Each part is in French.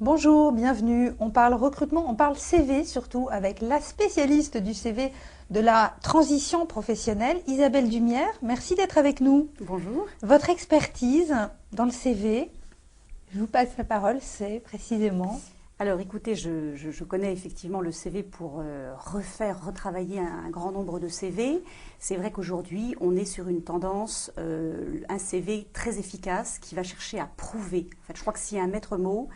Bonjour, bienvenue. On parle recrutement, on parle CV surtout avec la spécialiste du CV de la transition professionnelle, Isabelle Dumière. Merci d'être avec nous. Bonjour. Votre expertise dans le CV, je vous passe la parole, c'est précisément… Alors écoutez, je connais effectivement le CV pour retravailler un grand nombre de CV. C'est vrai qu'aujourd'hui, on est sur une tendance, un CV très efficace qui va chercher à prouver. En fait, je crois que s'il y a un maître mot,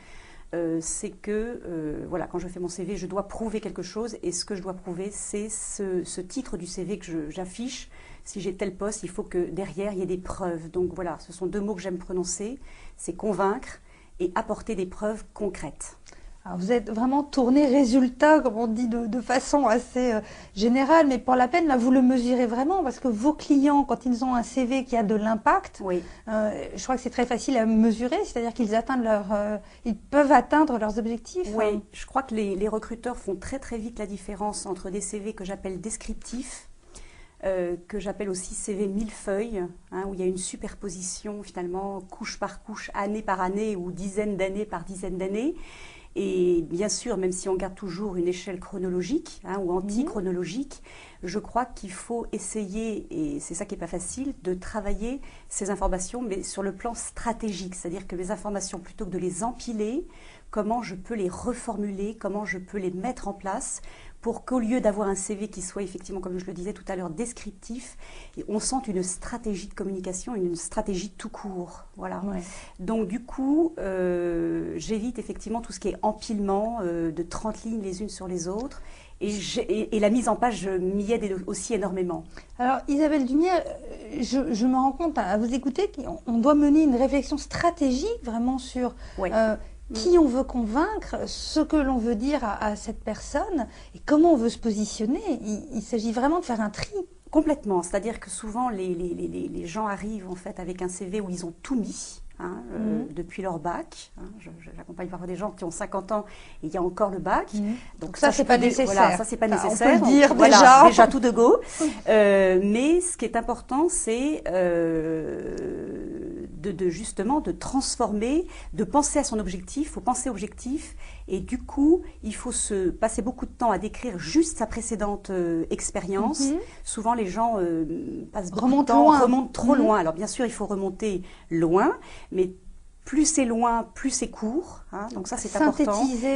c'est que voilà, quand je fais mon CV, je dois prouver quelque chose et ce que je dois prouver, c'est ce titre du CV que j'affiche. Si j'ai tel poste, il faut que derrière, il y ait des preuves. Donc voilà, ce sont deux mots que j'aime prononcer, c'est convaincre et apporter des preuves concrètes. Alors vous êtes vraiment tourné résultat, comme on dit de façon assez générale, mais pour la peine, là, vous le mesurez vraiment parce que vos clients, quand ils ont un CV qui a de l'impact, Oui. je crois que c'est très facile à mesurer, c'est-à-dire qu'ils atteignent ils peuvent atteindre leurs objectifs. Oui, je crois que les recruteurs font très très vite la différence entre des CV que j'appelle descriptifs, que j'appelle aussi CV millefeuille, hein, où il y a une superposition finalement couche par couche, année par année ou dizaine d'années par dizaine d'années. Et bien sûr, même si on garde toujours une échelle chronologique hein, ou anti-chronologique, je crois qu'il faut essayer, et c'est ça qui n'est pas facile, de travailler ces informations, mais sur le plan stratégique. C'est-à-dire que mes informations, plutôt que de les empiler, comment je peux les reformuler, comment je peux les mettre en place pour qu'au lieu d'avoir un CV qui soit effectivement, comme je le disais tout à l'heure, descriptif, on sente une stratégie de communication, une stratégie tout court. Voilà. Ouais. Donc du coup, j'évite effectivement tout ce qui est empilement de 30 lignes les unes sur les autres. Et la mise en page m'y aide aussi énormément. Alors Isabelle Dumière, je me rends compte à vous écouter qu'on doit mener une réflexion stratégique vraiment sur Oui. qui on veut convaincre, ce que l'on veut dire à cette personne et comment on veut se positionner. Il s'agit vraiment de faire un tri. Complètement, c'est-à-dire que souvent les gens arrivent en fait avec un CV où ils ont tout mis. Hein, depuis leur bac. Hein, j'accompagne parfois des gens qui ont 50 ans et il y a encore le bac. Donc ça, c'est pas nécessaire. Voilà, ça, c'est pas nécessaire. On peut le dire voilà, déjà. Tout de go. Mais ce qui est important, c'est justement de transformer, de penser à son objectif. Il faut penser objectif. Et du coup, il faut se passer beaucoup de temps à décrire juste sa précédente expérience. Souvent, les gens passent beaucoup de temps, remontent trop loin. Alors bien sûr, il faut remonter loin, mais plus c'est loin, plus c'est court. Hein, donc ça, c'est important.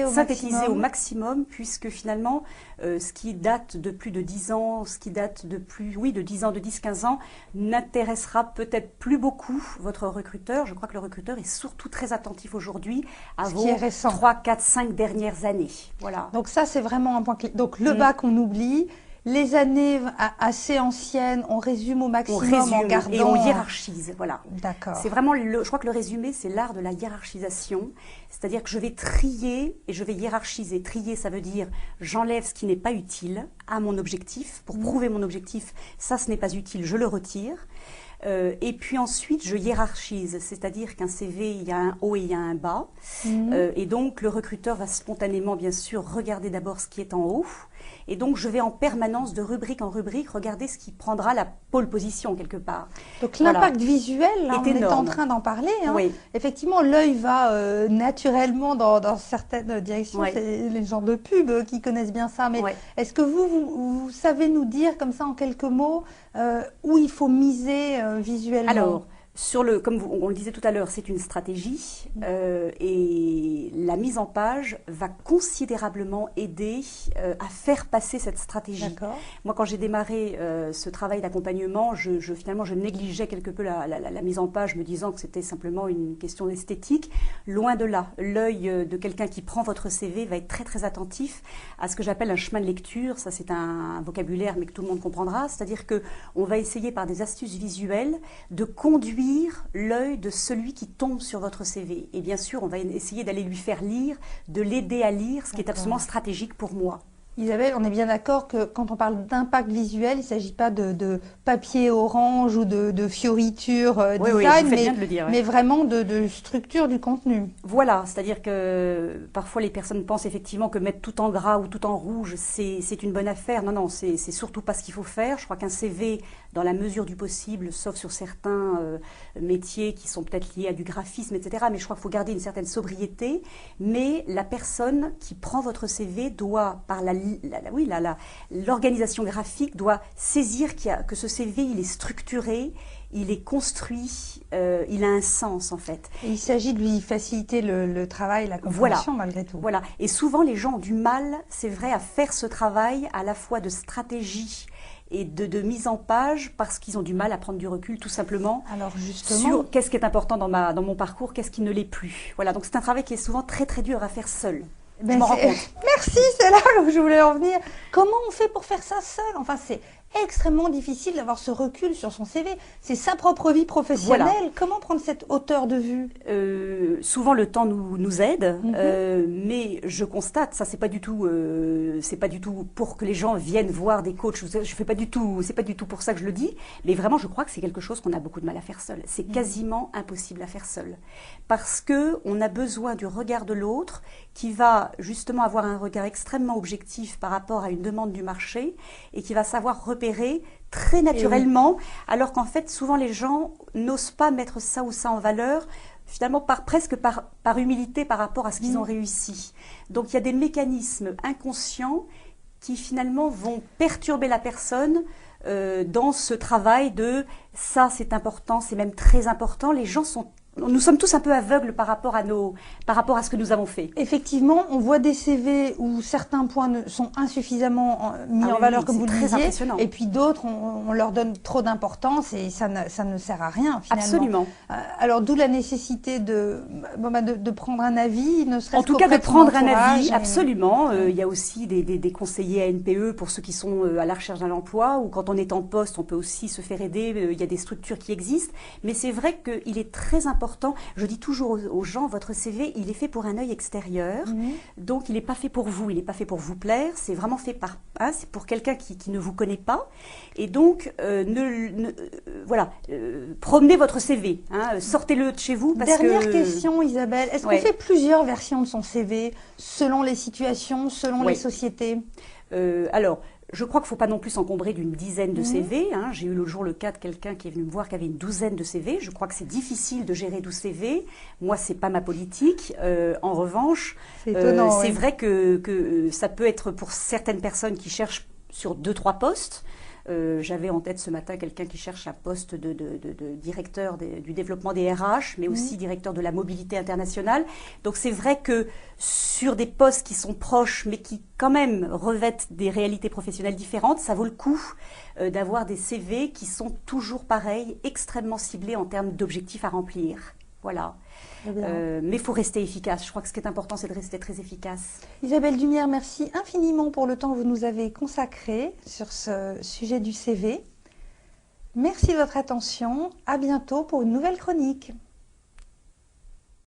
Synthétiser au maximum, puisque finalement, ce qui date de plus de 10 ans, ce qui date de de 10 ans, de 10-15 ans, n'intéressera peut-être plus beaucoup votre recruteur. Je crois que le recruteur est surtout très attentif aujourd'hui à vos 3, 4, 5 dernières années. Voilà. Donc ça, c'est vraiment un point clé. Donc le bac, on oublie. Les années assez anciennes, on résume au maximum en gardant… Et on hiérarchise, voilà. D'accord. C'est vraiment, je crois que le résumé, c'est l'art de la hiérarchisation. C'est-à-dire que je vais trier et je vais hiérarchiser. Trier, ça veut dire j'enlève ce qui n'est pas utile à mon objectif. Pour prouver mon objectif, ça, ce n'est pas utile, je le retire. Et puis ensuite, je hiérarchise, c'est-à-dire qu'un CV, il y a un haut et il y a un bas. Et donc, le recruteur va spontanément, bien sûr, regarder d'abord ce qui est en haut. Et donc, je vais en permanence, de rubrique en rubrique, regarder ce qui prendra la pole position, quelque part. Donc, l'impact visuel, là, on est en train d'en parler. Hein. Oui. Effectivement, l'œil va naturellement dans certaines directions. Oui. C'est les gens de pub qui connaissent bien ça. Mais est-ce que vous savez nous dire, comme ça, en quelques mots, où il faut miser visuellement? Alors, comme on le disait tout à l'heure, c'est une stratégie et la mise en page va considérablement aider à faire passer cette stratégie. Moi, quand j'ai démarré ce travail d'accompagnement, finalement, je négligeais quelque peu la mise en page, me disant que c'était simplement une question d'esthétique. Loin de là, l'œil de quelqu'un qui prend votre CV va être très très attentif à ce que j'appelle un chemin de lecture. Ça, c'est un vocabulaire, mais que tout le monde comprendra. C'est-à-dire que on va essayer par des astuces visuelles de conduire l'œil de celui qui tombe sur votre CV. Et bien sûr, on va essayer d'aller lui faire lire, de l'aider à lire, ce qui est absolument stratégique pour moi. Isabelle, on est bien d'accord que quand on parle d'impact visuel, il ne s'agit pas de papier orange ou de fioritures Oui, oui, design, vous faites bien de le dire. mais vraiment de structure du contenu. Voilà, c'est-à-dire que parfois les personnes pensent effectivement que mettre tout en gras ou tout en rouge, c'est une bonne affaire. Non, non, c'est surtout pas ce qu'il faut faire. Je crois qu'un CV, dans la mesure du possible, sauf sur certains métiers qui sont peut-être liés à du graphisme, etc., mais je crois qu'il faut garder une certaine sobriété. Mais la personne qui prend votre CV doit, par l'organisation graphique, doit saisir que ce CV, il est structuré, il est construit, il a un sens en fait. Et il s'agit de lui faciliter le travail, la compréhension malgré tout. Voilà. Et souvent les gens ont du mal, c'est vrai, à faire ce travail à la fois de stratégie et de mise en page parce qu'ils ont du mal à prendre du recul tout simplement. Alors justement, sur qu'est-ce qui est important dans mon parcours, qu'est-ce qui ne l'est plus. Voilà. Donc c'est un travail qui est souvent très très dur à faire seul. Je m'en rends compte. Merci, c'est là où je voulais en venir. Comment on fait pour faire ça seul? Enfin, c'est extrêmement difficile d'avoir ce recul sur son CV. C'est sa propre vie professionnelle. Voilà. Comment prendre cette hauteur de vue? Souvent, le temps nous aide, mais je constate, ça c'est pas du tout pour que les gens viennent voir des coachs. Je fais pas du tout, c'est pas du tout pour ça que je le dis. Mais vraiment, je crois que c'est quelque chose qu'on a beaucoup de mal à faire seul. C'est quasiment impossible à faire seul, parce que on a besoin du regard de l'autre, qui va justement avoir un regard extrêmement objectif par rapport à une demande du marché et qui va savoir repérer très naturellement, alors qu'en fait souvent les gens n'osent pas mettre ça ou ça en valeur, finalement presque par humilité par rapport à ce qu'ils ont réussi. Donc il y a des mécanismes inconscients qui finalement vont perturber la personne dans ce travail de ça c'est important, c'est même très important. Nous sommes tous un peu aveugles par rapport à ce que nous avons fait. Effectivement, on voit des CV où certains points sont insuffisamment mis en valeur, comme vous le disiez, et puis d'autres, on leur donne trop d'importance et ça ne sert à rien finalement. Absolument. Alors d'où la nécessité de prendre un avis, ne serait-ce en tout cas de prendre un avis, absolument. Il y a aussi des conseillers à NPE pour ceux qui sont à la recherche d'un emploi, ou quand on est en poste, on peut aussi se faire aider. Il y a des structures qui existent, mais c'est vrai qu'il est très important. Je dis toujours aux gens, votre CV, il est fait pour un œil extérieur, donc il n'est pas fait pour vous, il n'est pas fait pour vous plaire, c'est vraiment fait c'est pour quelqu'un qui ne vous connaît pas, et donc promenez votre CV, sortez-le de chez vous. Dernière question Isabelle, est-ce qu'on fait plusieurs versions de son CV selon les situations, selon les sociétés? Alors, je crois qu'il ne faut pas non plus s'encombrer d'une dizaine de CV. J'ai eu l'autre jour le cas de quelqu'un qui est venu me voir qui avait une douzaine de CV. Je crois que c'est difficile de gérer 12 CV. Moi, ce n'est pas ma politique. En revanche, c'est vrai que ça peut être pour certaines personnes qui cherchent sur 2-3 postes. J'avais en tête ce matin quelqu'un qui cherche un poste de directeur du développement des RH, mais aussi directeur de la mobilité internationale. Donc c'est vrai que sur des postes qui sont proches, mais qui quand même revêtent des réalités professionnelles différentes, ça vaut le coup d'avoir des CV qui sont toujours pareils, extrêmement ciblés en termes d'objectifs à remplir. Voilà. Mais il faut rester efficace. Je crois que ce qui est important, c'est de rester très efficace. Isabelle Dumière, merci infiniment pour le temps que vous nous avez consacré sur ce sujet du CV. Merci de votre attention. À bientôt pour une nouvelle chronique.